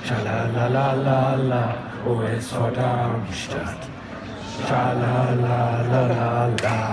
Schalalalala, OSV Darmstadt. Schalalalala.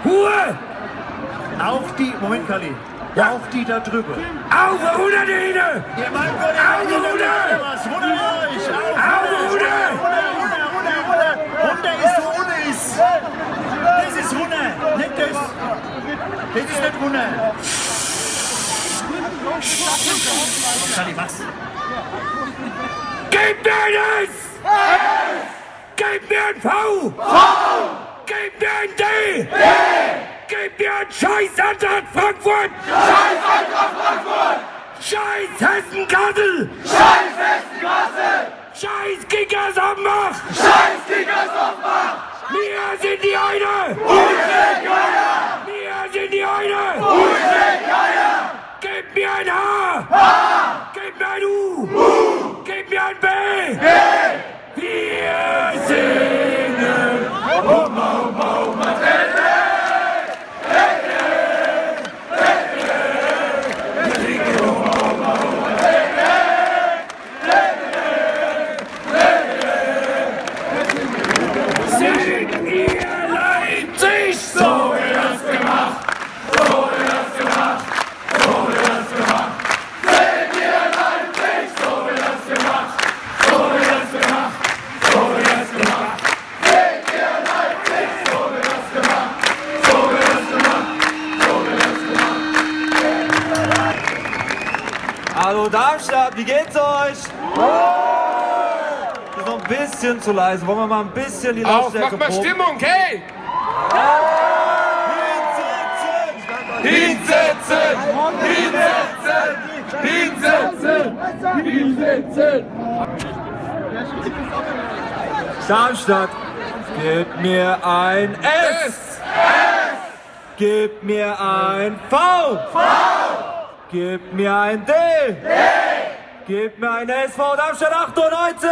Ruhe! Auch die, Moment, Kali. Ja. Auch die da drüber. Auf Ruder, Dine! Ihr meint Gott, was? Runter euch! Auf Ruder! Runter ist, wo ohne ist. Das ist runter, nicht das. Das ist nicht runter. Kali, was? Gib mir ein S! Gib mir ein V! Gib mir ein D! Gib mir ein Scheiß Eintracht Frankfurt! Scheiß Eintracht Frankfurt! Scheiß Hessen-Kassel! Scheiß Hessen-Kassel! Scheiß Kickers Offenbach! Scheiß Kickers Offenbach! Wir sind die eine! Geier! Wir sind die eine! Geier! Gib mir ein H! Gib mir ein U! Gib mir ein B! Wir singen! Seht ihr Leipzig? So wird das gemacht! So wird das gemacht! So wird das gemacht! Seht ihr Leipzig? So wird das gemacht! So wird das gemacht! So wird das gemacht! Seht ihr Leipzig? So wird das gemacht! So wird das gemacht! So wird das gemacht! Hallo Darmstadt, wie geht's euch? Ist noch ein bisschen zu leise. Wollen wir mal ein bisschen die Lautstärke Mach mal proben? Stimmung, hey! Hinsetzen! Hinsetzen! Hinsetzen! Darmstadt, gib mir ein S. Gib mir ein V. Gib mir ein D. Gib mir ein SV Darmstadt 98.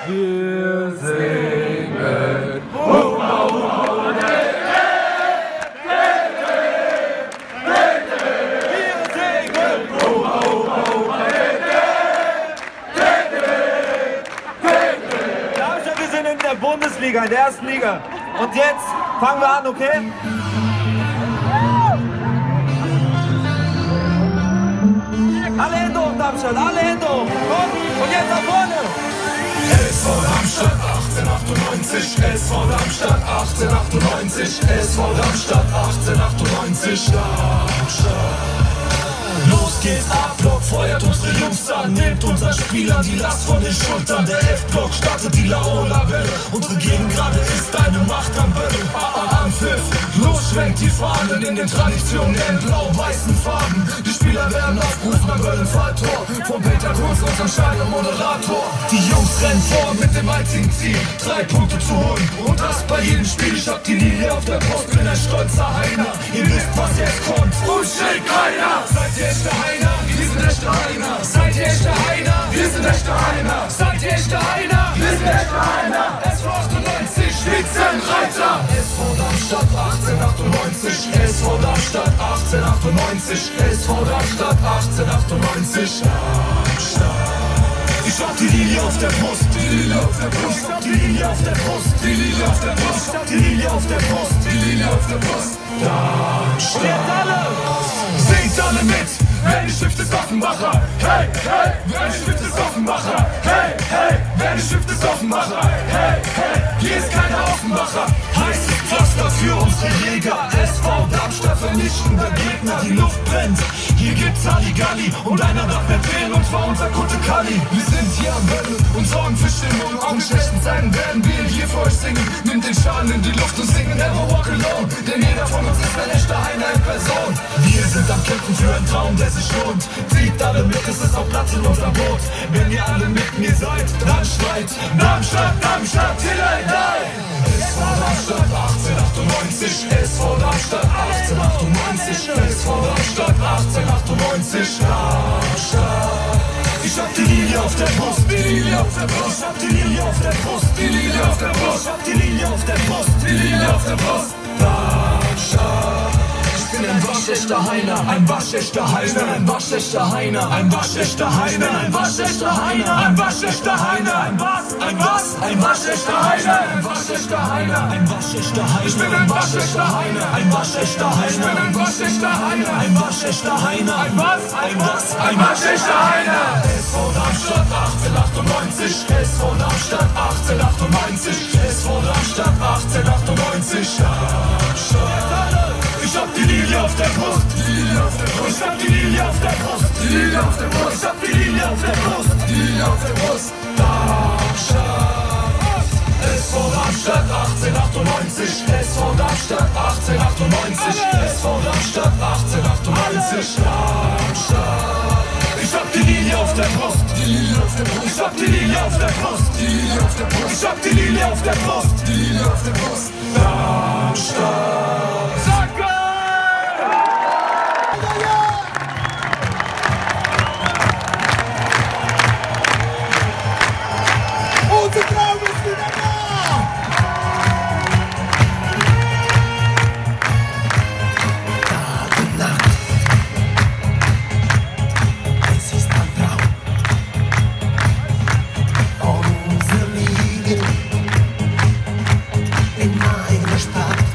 Wir singen. Darmstadt, wir sind in der Bundesliga, in der ersten Liga. Und jetzt fangen wir an, okay? Alle Hände hoch, Darmstadt, alle Hände hoch. Komm, und jetzt nach vorne. SV Darmstadt 1898, SV Darmstadt 1898, SV Darmstadt 1898, Darmstadt. Los geht's, A-Block feuert unsere Jungs an, nimmt unseren Spielern die Last von den Schultern. Der F-Block startet die Laola-Welle, unsere Gegend gerade ist eine Macht am Böllen. Anpfiff, los schwenkt die Fahnen in den traditionellen blau-weißen Farben. Die Spieler werden aufgerufen am Böllenfalltor, von Peter Kunz, unserem Stadion-Moderator. Die Jungs rennen vor mit dem einzigen Ziel, 3 Punkte zu holen. Und das bei jedem Spiel, ich hab die Linie auf der Post, bin ein stolzer Heiner. Ihr wisst, was jetzt kommt, und steht keiner. Seid ihr echte Heiner? Wir sind echte Heiner. Seid ihr echte Heiner? Wir sind echte Heiner. Seid ihr echte Heiner? Wir sind echte Heiner. SV 98, Spitzenreiter. SV Darmstadt 1898. SV Darmstadt 1898. SV Darmstadt 1898. Darmstadt. Ich hab die Linie auf der Brust, die Linie auf der Brust, die Linie auf der Brust, die Linie auf der Brust, die Linie auf der Brust, die Linie auf der Brust. Darmstadt. Singt alle mit, wer die Stift ist Offenbacher. Hey, hey, wer die Stift ist Offenbacher. Hey, hey, wer die Stift ist Offenbacher. Hey, hey, hier ist keiner Offenbacher. Heißes Pflaster für unsere Jäger. SV Darmstadt vernichtender Gegner, die Luft brennt. Hier gibt's Halligalli und einer darf mehr drehen, und zwar unser Kutte Kalli. Wir sind hier am Battle und sorgen für Stimmung. Auch in schlechten Zeiten werden wir hier für euch singen. Nimmt den Schal in die Luft und singen Never Walk Alone, denn jeder von uns ist ein echter Heiner in Person. Wir sind am Kämpfen für einen Traum, der sich lohnt. Zieht alle mit, es ist auch Platz in unserem Boot. Wenn ihr alle mit mir seid, dann schreit Darmstadt, Darmstadt, till I die. SV Darmstadt 1898, SV Darmstadt 1898, SV Darmstadt 1898, Darmstadt. Ich hab die Linie auf der Brust, die Linie auf der Brust, ich hab die Linie auf der Brust, die Linie auf der Brust, ich hab die Linie auf der Brust, die Linie auf der Brust, Darmstadt. Ich bin ein waschechter Heiner, ein waschechter Heiner, ein waschechter Heiner, ein waschechter Heiner, ein waschechter Heiner, ein waschechter Heiner, ein was, ein waschechter Heiner, ein waschechter Heiner, ein waschechter Heiner. Ich bin ein waschechter Heiner, ein waschechter Heiner, ich bin ein waschechter Heiner, ein waschechter Heiner, ein was, ein waschechter Heiner. SV Darmstadt 1898, SV Darmstadt 1898, SV Darmstadt 1898, Darmstadt. Ich hab die Linie auf der Brust, die Linie auf der Brust, ich hab die Linie auf der Brust, die Linie auf der Brust, ich hab die Linie auf der Brust, die Linie auf der Brust, Darmstadt. SV Darmstadt 1898, SV Darmstadt 1898, SV Darmstadt 1898, Darmstadt. Ich hab die Linie auf der Brust, die Linie auf der Brust, ich hab die Linie auf der Brust, die Linie auf der Brust, ich hab die Linie auf der Brust, die Linie auf der Brust, Darmstadt. Unser Traum ist wieder da! Tag und Nacht, es ist ein Traum. Unsere Ligen in meiner Stadt.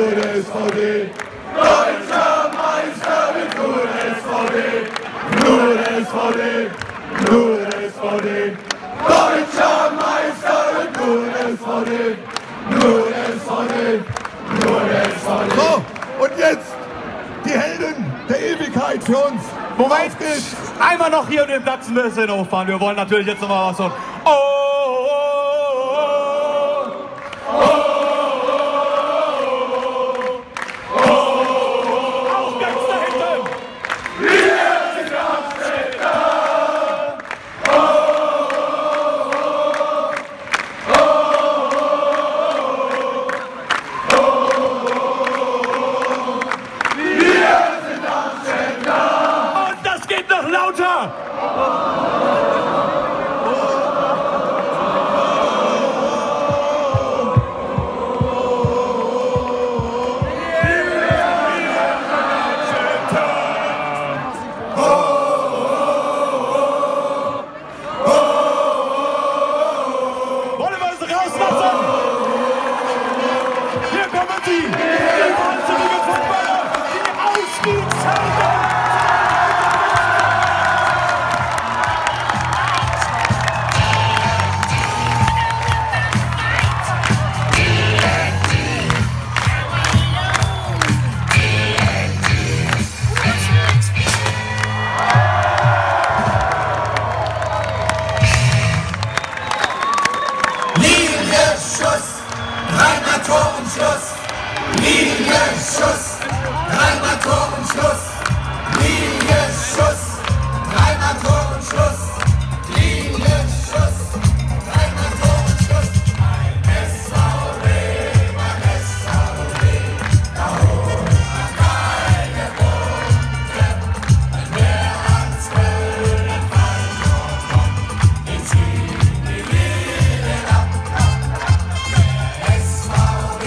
nur der SVD. Deutscher Meister wird nur der SVD. Nur der SVD. Nur der SVD. Deutscher Meister wird nur der SVD. Nur der SVD. Nur der SVD. So, und jetzt die Helden der Ewigkeit für uns. Moment, einmal noch hier den Platz ein bisschen hochfahren. Wir wollen natürlich jetzt nochmal was so. Oh, oh, oh, oh, oh, oh, oh, auch ganz da hinten. Wir sind Amsterdam. Oh, oh, oh, oh. Wir sind Amsterdam. Und das geht noch lauter. Wollen wir es rauslassen? Hier kommen sie, die wahnsinnigen Fußballer, die Ausstiegshelden. Linienschuss, dreimal Tor und Schluss. Linienschuss, dreimal Tor und Schluss. Linienschuss, dreimal Tor und Schluss. Linienschuss, dreimal Tor und Schluss. Mein SVD, mein SVD, da holt man keine Punkte. Wenn der ans Wellenfalltor kommt, den ziehen die Linien ab. Der SVD,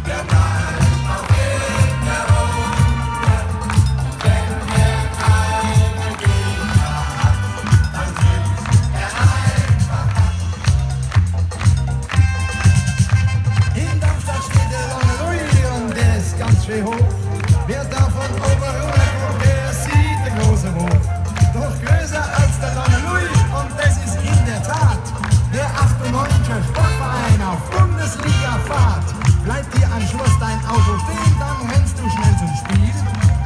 der bleibt noch in der Runde. Und wenn er keine Gegner hat, dann tritt er einfach ab. In Darmstadt steht der lange Louis und der ist ganz schön hoch. Wer davon oben rüberkommt, der sieht den großen Hof. Doch größer als der lange Louis und das ist in der Tat der 98er Sportverein auf Bundesliga-Fahrt. Bleibt dir am Schluss dein Auto stehen, dann rennst du schnell zum Spiel.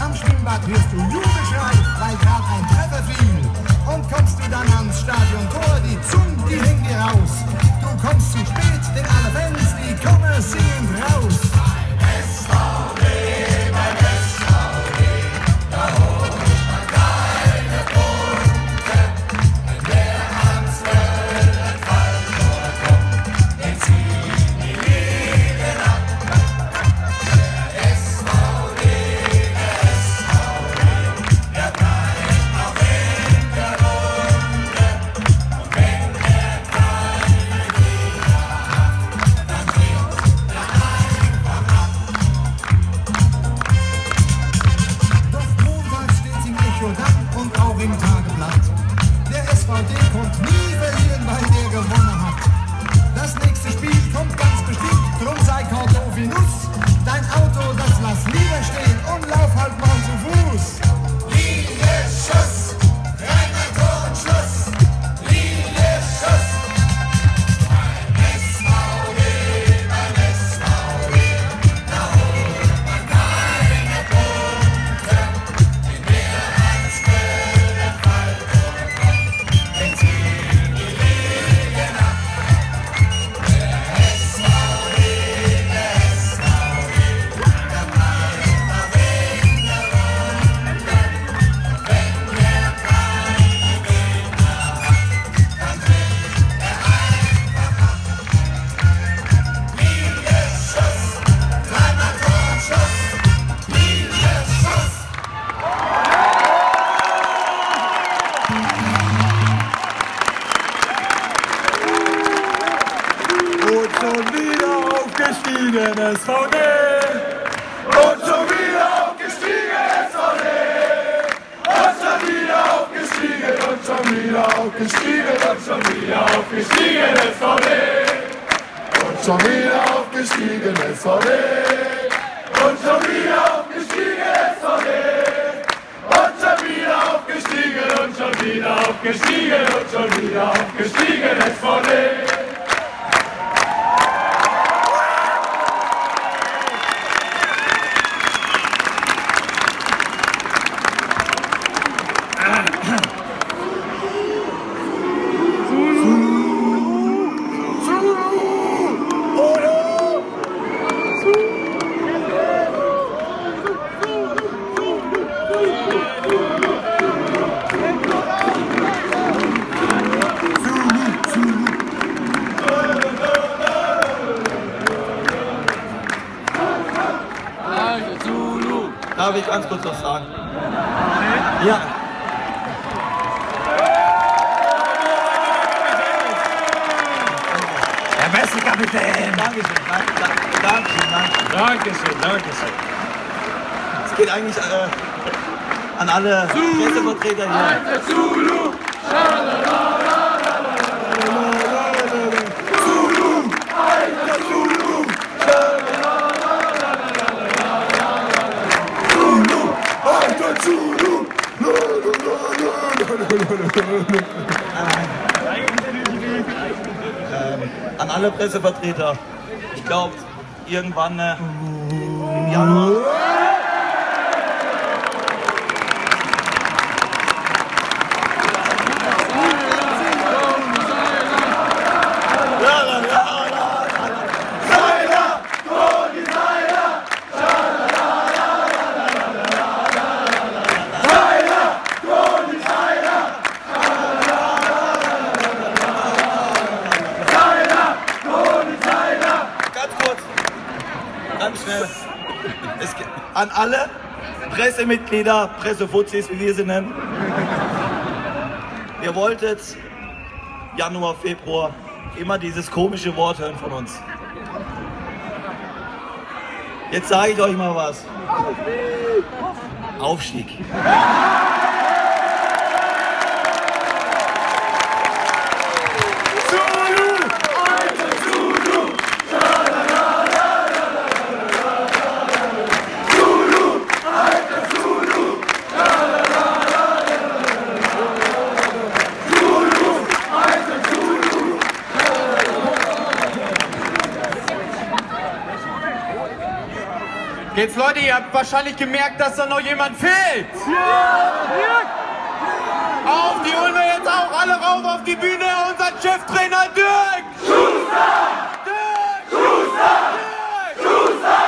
Am Schwimmbad hörst du Jubelschrei, weil grad ein Treffer fiel. Und kommst du dann ans Stadiontor, die Zunge, die hängt dir raus. Du kommst zu spät, denn alle Fans, die kommen singend raus. Doch Montag steht's im Echo dann und auch im Tageblatt. Der SVD kommt nie verlieren, weil der gewonnen hat. Das nächste Spiel kommt ganz bestimmt, drum sei Kartoffelnuss. Dein Auto, das lass lieber stehen und lauf halt mal zu Fuß. Linienschuss, dreimal Tor und Schluss. Linienschuss. Mein SVD, da holt man keine Punkte. Wenn der ans Wellenfalltor kommt, den ziehen die Linien ab. Der SVD, der bleibt noch in der Runde. Wenn der keine Gegner hat, dann tritt er einfach ab. Linienschuss, dreimal Tor und Schuss. Linienschuss. Und schon wieder aufgestiegen, SVD. Und schon wieder aufgestiegen, SVD. Und schon wieder aufgestiegen, und schon wieder aufgestiegen, und schon wieder aufgestiegen, SVD. Und schon wieder aufgestiegen. aufgestiegen, SVD. Und schon wieder aufgestiegen, SVD. Und schon wieder aufgestiegen, und schon wieder aufgestiegen, und schon wieder aufgestiegen, SVD. Darf ich ganz kurz was sagen? Ja. Der beste Kapitän! Dankeschön. Dankeschön. Es geht eigentlich an alle Pressevertreter hier. Zulu! An alle Pressevertreter. Ich glaube, irgendwann im Januar. Ganz schnell. An alle Pressemitglieder, Pressefuzis, wie wir sie nennen. Ihr wolltet Januar, Februar immer dieses komische Wort hören von uns. Jetzt sage ich euch mal was. Aufstieg. Jetzt Leute, ihr habt wahrscheinlich gemerkt, dass da noch jemand fehlt. Auf, die holen wir jetzt auch alle rauf auf die Bühne, unser Cheftrainer Dirk! Schuster! Dirk! Schuster! Dirk! Schuster!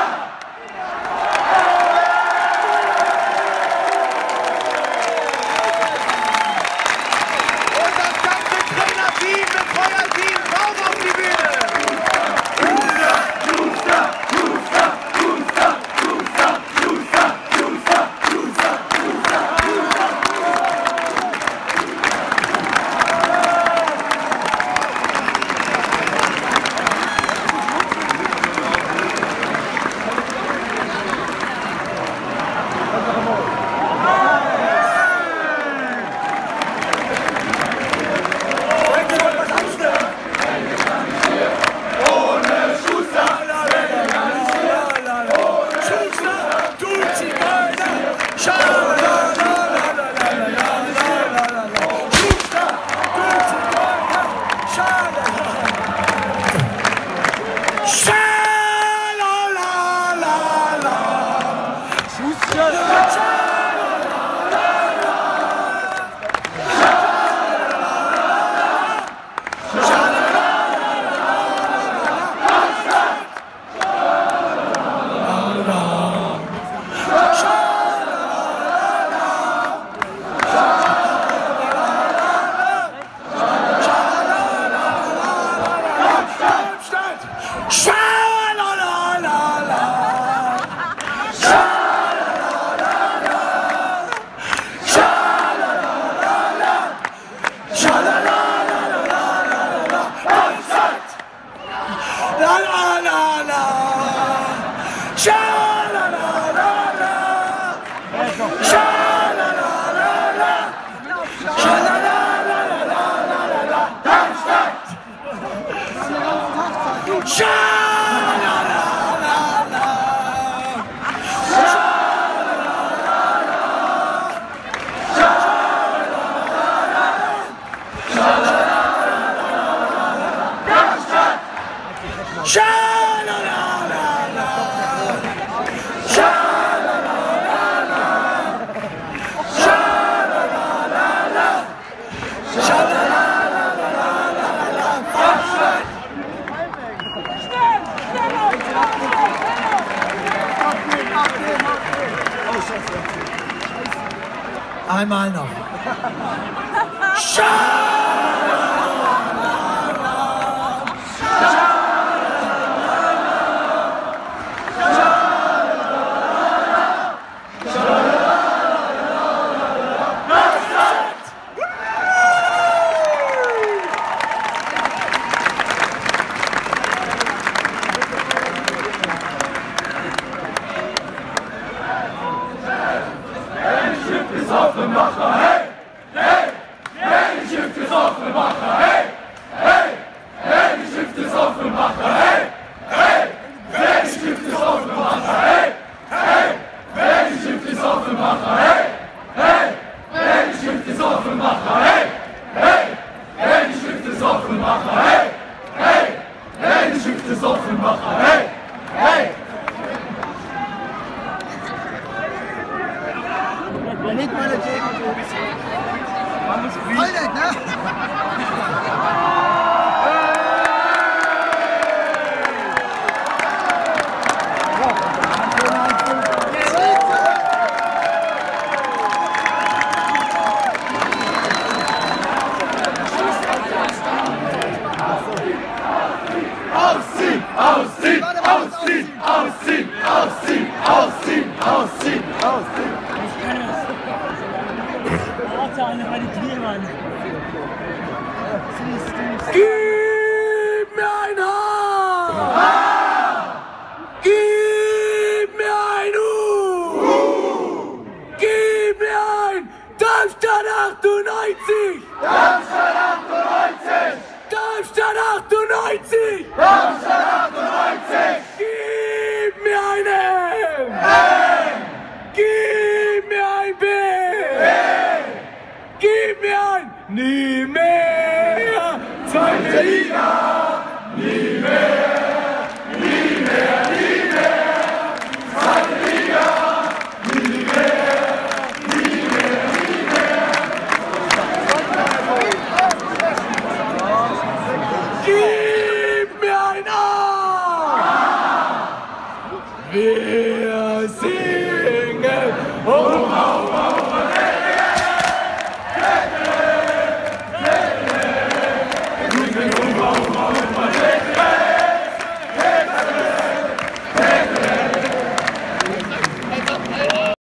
Und das ganze Trainerteam, Betreuerteam, rauf auf die Bühne! Sha-la-la-la! Einmal noch. Nicht meine Gegend. Voll nicht, ne? Ausziehen, ausziehen, ausziehen, ausziehen, ausziehen, ausziehen, ausziehen, ausziehen. Gib mir ein H! Gib mir ein U! Gib mir ein Darmstadt 98! Darmstadt 98! Darmstadt 98! Darmstadt 98! Gib mir ein M! Gib mir ein B! Gib mir ein Nie mehr! Zweite Liga! Nie mehr! Nie mehr! Nie mehr! Zweite Liga! Nie mehr! Nie mehr! Nie mehr! Gib mir ein A! Wir singen! Oh, oh, oh! Oh,